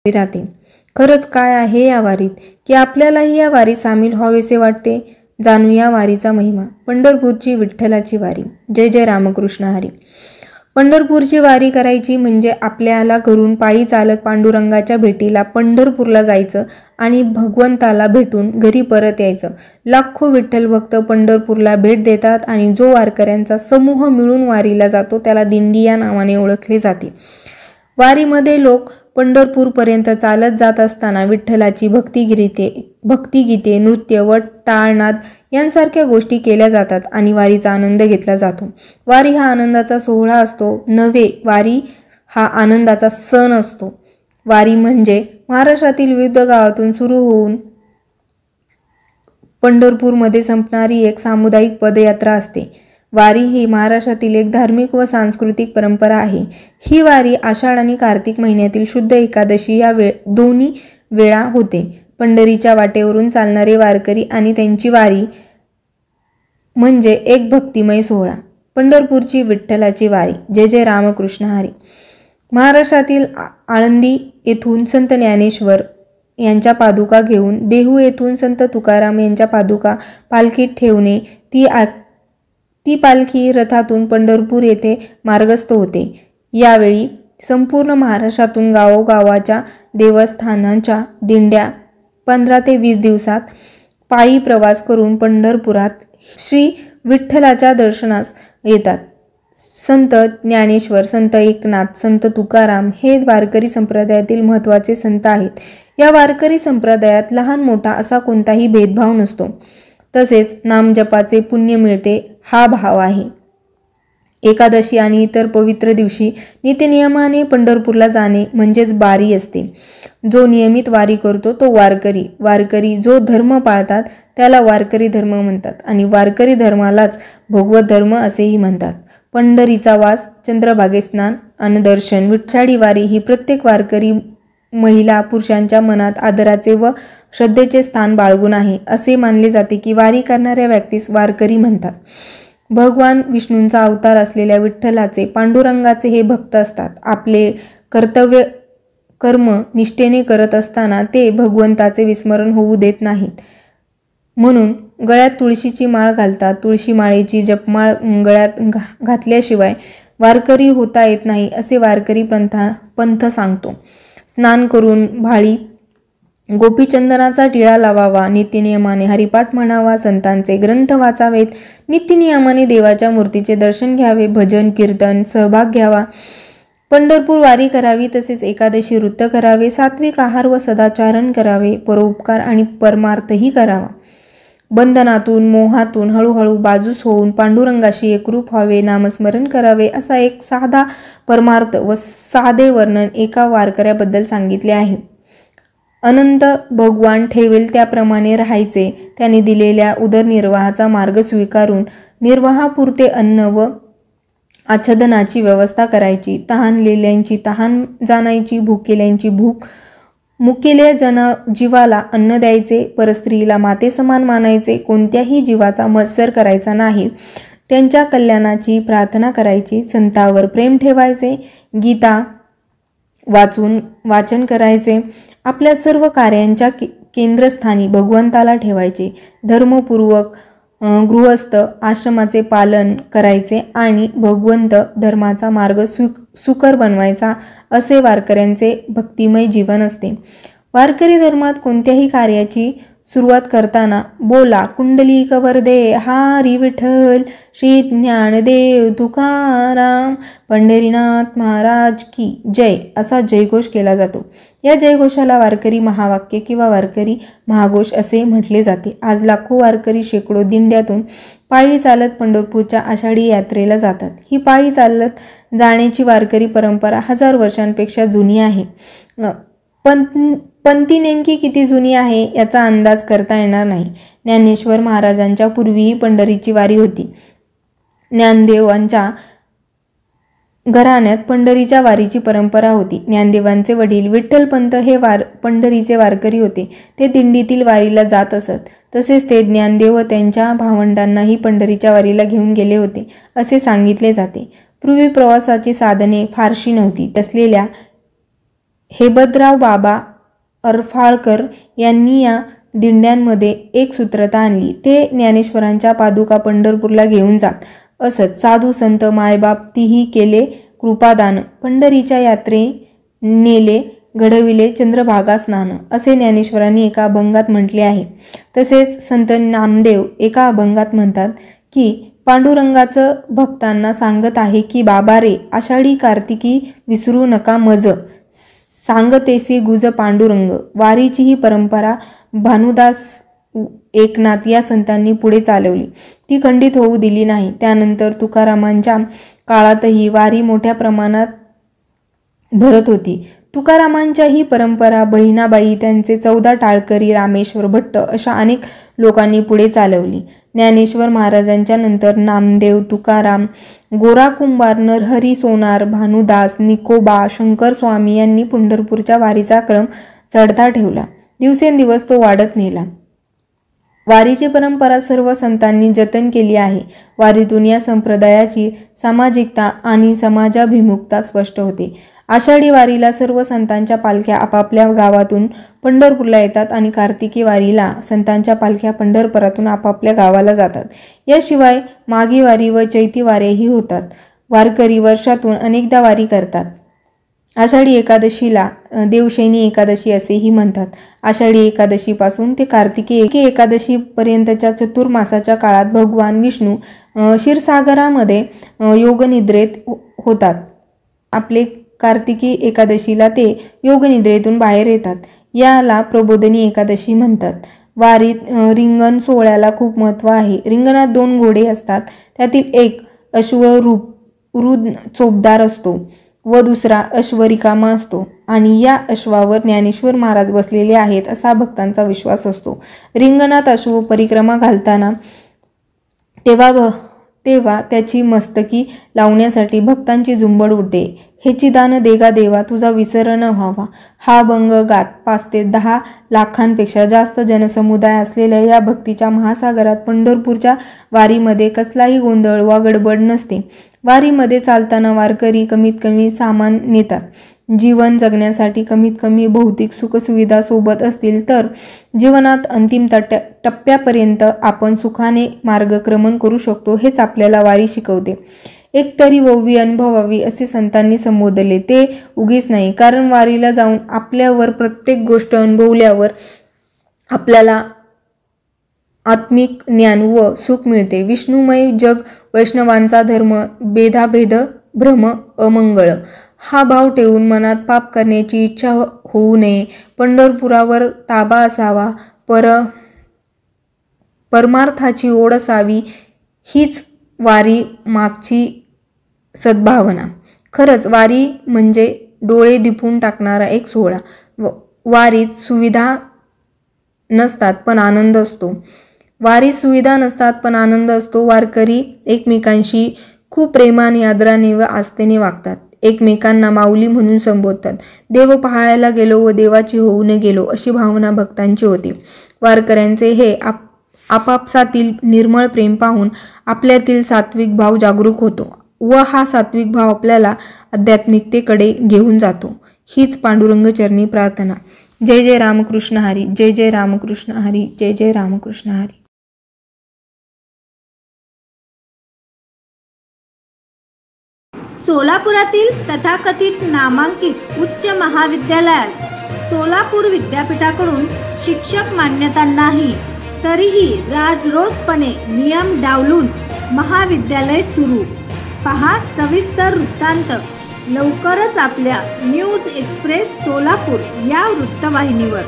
राहते. खरंच काय आहे या वारीत, की आपल्यालाही या वारीत सामील व्हावेसे वाटते. जाणूया वारीचा महिमा. पंढरपूरची विठ्ठलाची वारी. जय जय रामकृष्ण हरी. पंढरपूरची वारी करायची म्हणजे आपल्याला घरून पायी चालत पांडुरंगाच्या भेटीला पंढरपूरला जायचं आणि भगवंताला भेटून घरी परत यायचं. लाखो विठ्ठल भक्त पंढरपूरला भेट देतात आणि जो वारकऱ्यांचा समूह मिळून वारीला जातो त्याला दिंडी या नावाने ओळखले जाते. वारीमध्ये लोक पंढरपूरपर्यंत चालत जात असताना विठ्ठलाची भक्तिगीते, नृत्य व टाळनाद यांसारख्या गोष्टी केल्या जातात आणि वारीचा आनंद घेतला जातो. वारी हा आनंदाचा सोहळा असतो नव्हे, वारी हा आनंदाचा सण असतो. वारी म्हणजे महाराष्ट्रातील विविध गावातून सुरू होऊन पंढरपूरमध्ये संपणारी एक सामुदायिक पदयात्रा असते. वारी ही महाराष्ट्रातील एक धार्मिक व सांस्कृतिक परंपरा आहे. ही वारी आषाढ आणि कार्तिक महिन्यातील शुद्ध एकादशी या दोन्ही वेळा होते. पंढरीच्या वाटेवरून चालणारे वारकरी आणि त्यांची वारी म्हणजे एक भक्तिमय सोहळा. पंढरपूरची विठ्ठलाची वारी. जय जय रामकृष्ण हरी. महाराष्ट्रातील आळंदी येथून संत ज्ञानेश्वर यांच्या पादुका घेऊन देहू येथून संत तुकाराम यांच्या पादुका पालखीत ठेवणे, ती पालखी रथातून पंढरपूर येथे मार्गस्थ होते. यावेळी संपूर्ण महाराष्ट्रातून गावोगावाच्या देवस्थानांच्या दिंड्या 15 ते 20 दिवसात पायी प्रवास करून पंढरपुरात श्री विठ्ठलाच्या दर्शनास येतात. संत ज्ञानेश्वर, संत एकनाथ, संत तुकाराम हे वारकरी संप्रदायातील महत्त्वाचे संत आहेत. या वारकरी संप्रदायात लहान मोठा असा कोणताही भेदभाव नसतो. तसेच नामजपाचे पुण्य मिळते हा भाव आहे. एकादशी आणि इतर पवित्र दिवशी नित्यनियमाने पंढरपूरला जाणे म्हणजेच बारी असते. जो नियमित वारी करतो तो वारकरी जो धर्म पाळतात त्याला वारकरी धर्म म्हणतात आणि वारकरी धर्मालाच भगवत धर्म असेही म्हणतात. पंढरीचा वास, चंद्रभागे स्नान आणि दर्शन. विठ्ठाडी वारी ही प्रत्येक वारकरी महिला पुरुषांच्या मनात आदराचे व श्रद्धेचे स्थान बाळगून आहे. असे मानले जाते की वारी करणाऱ्या व्यक्तीस वारकरी म्हणतात. भगवान विष्णूंचा अवतार असलेल्या विठ्ठलाचे, पांडुरंगाचे हे भक्त असतात. आपले कर्तव्य कर्म निष्ठेने करत असताना ते भगवंताचे विस्मरण होऊ देत नाहीत. म्हणून गळ्यात तुळशीची माळ घालतात. तुळशी माळेची जपमाळ गळ्यात घातल्याशिवाय वारकरी होता येत नाही असे वारकरी पंथ सांगतो. स्नान करून भाळी गोपीचंदनाचा टिळा लावावा, नित्यनियमाने हरिपाठ म्हणावा, संतांचे ग्रंथ वाचावेत, नित्यनियमाने देवाच्या मूर्तीचे दर्शन घ्यावे, भजन कीर्तन सहभाग घ्यावा, पंढरपूर वारी करावी, तसेच एकादशी व्रत करावे, सात्विक आहार व सदाचरण करावे, परोपकार आणि परमार्थही करावा. बंधनातून मोहातून हळूहळू बाजूस होऊन पांडुरंगाशी एकरूप व्हावे, नामस्मरण करावे असा एक साधा परमार्थ व साधे वर्णन एका वारकऱ्याबद्दल सांगितले आहे. अनंत भगवान ठेवेल त्याप्रमाणे राहायचे. त्याने दिलेल्या उदरनिर्वाहाचा मार्ग स्वीकारून निर्वाहापुरते अन्न व आच्छादनाची व्यवस्था करायची. तहानलेल्यांची तहान जाणायची, भुकेल्यांची भूक, मुकेल्या जीवाला अन्न द्यायचे, परस्त्रीला मातेसमान मानायचे, कोणत्याही जीवाचा मत्सर करायचा नाही, त्यांच्या कल्याणाची प्रार्थना करायची, संतांवर प्रेम ठेवायचे, गीता वाचन करायचे, आपल्या सर्व कार्यांच्या केंद्रस्थानी भगवंताला ठेवायचे, धर्मपूर्वक गृहस्थ आश्रमाचे पालन करायचे आणि भगवंत धर्माचा मार्ग सुकर बनवायचा असे वारकऱ्यांचे भक्तिमय जीवन असते. वारकरी धर्मात कोणत्याही कार्याची सुरुवात करताना बोला कुंडलिक वरदे हरी विठ्ठल श्री ज्ञानदेव तुकाराम पंढरीनाथ महाराज की जय असा जयघोष केला जातो. या जयघोषाला वारकरी महावाक्य किंवा वारकरी महाघोष असे म्हटले जाते. आज लाखो वारकरी शेकडो दिंड्यातून पायी चालत पंढरपूरच्या आषाढी यात्रेला जातात. ही पायी चालत जाण्याची वारकरी परंपरा 1000 वर्षांपेक्षा जुनी आहे. पण ती नेमकी किती जुनी आहे याचा अंदाज करता येणार नाही. ज्ञानेश्वर महाराजांच्या पूर्वीही पंढरीची वारी होती. ज्ञानदेवांच्या घराण्यात पंढरीच्या वारीची परंपरा होती. ज्ञानदेवांचे वडील विठ्ठलपंत हे पंढरीचे वारकरी होते. ते दिंडीतील वारीला जात असत. तसेच ते ज्ञानदेव व त्यांच्या भावंडांनाही पंढरीच्या वारीला घेऊन गेले होते असे सांगितले जाते. पूर्वी प्रवासाची साधने फारशी नव्हती. हेबतराव बाबा अर्फाळकर यांनी या दिंड्यांमध्ये एक सूत्रता आणली. ते ज्ञानेश्वरांच्या पादुका पंढरपूरला घेऊन जात असत. साधू संत मायबाप तीही केले कृपादान. पंढरीच्या यात्रे नेले घडविले चंद्रभागा स्नान, असे ज्ञानेश्वरांनी एका अभंगात म्हटले आहे. तसेच संत नामदेव एका अभंगात म्हणतात की पांडुरंगाचं भक्तांना सांगत आहे की बाबा रे, आषाढी कार्तिकी विसरू नका मज, सांगतेसी गुज पांडुरंग. वारीची ही परंपरा भानुदास एकनाथ या संतांनी पुढे चालवली. ती खंडित होऊ दिली नाही. त्यानंतर तुकारामांच्या काळातही वारी मोठ्या प्रमाणात भरत होती. तुकारामांच्या ही परंपरा बहिणाबाई, त्यांचे 14 टाळकरी, रामेश्वर भट्ट अशा अनेक लोकांनी पुढे चालवली. ज्ञानेश्वर महाराजांच्या नंतर नामदेव, तुकाराम, गोरा कुंभार, नरहरी सोनार, भानुदास, निकोबा, शंकर स्वामी यांनी पंढरपूरच्या वारीचा क्रम चढता ठेवला. दिवसेंदिवस तो वाढत नेला. वारीची परंपरा सर्व संतांनी जतन केली आहे. वारीतून या संप्रदायाची सामाजिकता आणि समाजाभिमुखता स्पष्ट होते. आषाढी वारीला सर्व संतांच्या पालख्या आपापल्या गावातून पंढरपूरला येतात आणि कार्तिकी वारीला संतांच्या पालख्या पंढरपुरातून आपापल्या गावाला जातात. याशिवाय माघी वारी व चैती वाऱ्याही होतात. वारकरी वर्षातून अनेकदा वारी करतात. आषाढी एकादशीला देवशयनी एकादशी असेही म्हणतात. आषाढी एकादशीपासून ते कार्तिकी एकादशीपर्यंतच्या चतुर्मासाच्या काळात भगवान विष्णू क्षीरसागरामध्ये योगनिद्रेत होतात. आपले कार्तिकी एकादशीला ते योगनिद्रेतून बाहेर येतात. याला प्रबोधिनी एकादशी म्हणतात. वारीत रिंगण सोहळ्याला खूप महत्त्व आहे. रिंगणात 2 घोडे असतात. त्यातील एक अश्वरूढ चोपदार असतो व दुसरा अश्वरिकामा असतो आणि या अश्वावर ज्ञानेश्वर महाराज बसलेले आहेत असा भक्तांचा विश्वास असतो. रिंगणात अश्व परिक्रमा घालताना तेव्हा त्याची मस्तकी लावण्यासाठी भक्तांची झुंबड उडते. हेची दान देगा देवा, तुझा विसर न व्हावा. हा अभंग गात 5 ते 10 लाखांपेक्षा जास्त जनसमुदाय असलेल्या या भक्तीच्या महासागरात पंढरपूरच्या वारीमध्ये कसलाही गोंधळ वा गडबड नसते. वारीमध्ये चालताना वारकरी कमीत कमी सामान नेतात. जीवन जगण्यासाठी कमीत कमी भौतिक सुखसुविधा सोबत असतील तर जीवनात अंतिम टप्प्यापर्यंत आपण सुखाने मार्गक्रमण करू शकतो, हेच आपल्याला वारी शिकवते. एकतरी वोवी अनुभवावी असे संतांनी संबोधले. ते उगीच नाही, कारण वारीला जाऊन आपल्यावर प्रत्येक गोष्ट अनुभवल्यावर आपल्याला आत्मिक ज्ञान व सुख मिळते. विष्णुमय जग, वैष्णवांचा धर्म, भेदाभेद, भ्रम, अमंगळ हा भाव ठेवून मनात पाप करण्याची इच्छा होऊ नये. पंढरपुरावर ताबा असावा, परमार्थाची ओढ असावी, हीच वारी मागची सद्भावना. खरंच वारी म्हणजे डोळे दिपून टाकणारा एक सोहळा. वारीत सुविधा नसतात पण आनंद असतो. वारकरी एकमेकांशी खूप प्रेमाने, आदराने व आस्थेने वागतात. एकमेकांना माऊली म्हणून संबोधतात. देव पाहायला गेलो व देवाची होऊन गेलो अशी भावना भक्तांची होती. वारकऱ्यांचे हे आपापसातील निर्मळ प्रेम पाहून आपल्यातील सात्विक भाव जागरूक होतो व हा सात्विक भाव आपल्याला आध्यात्मिकतेकडे घेऊन जातो. हीच पांडुरंग चरणी प्रार्थना. जय जय रामकृष्ण हरी. जय जय रामकृष्ण हरी. जय जय रामकृष्ण हरी. सोलापुरातील तथाकथित नामांकित उच्च महाविद्यालयास सोलापूर विद्यापीठाकडून शिक्षक मान्यता नाही, तरीही राजरोसपणे नियम डावलून महाविद्यालय सुरू. पहा सविस्तर वृत्तांत लवकरच आपल्या न्यूज एक्सप्रेस सोलापूर या वृत्तवाहिनीवर.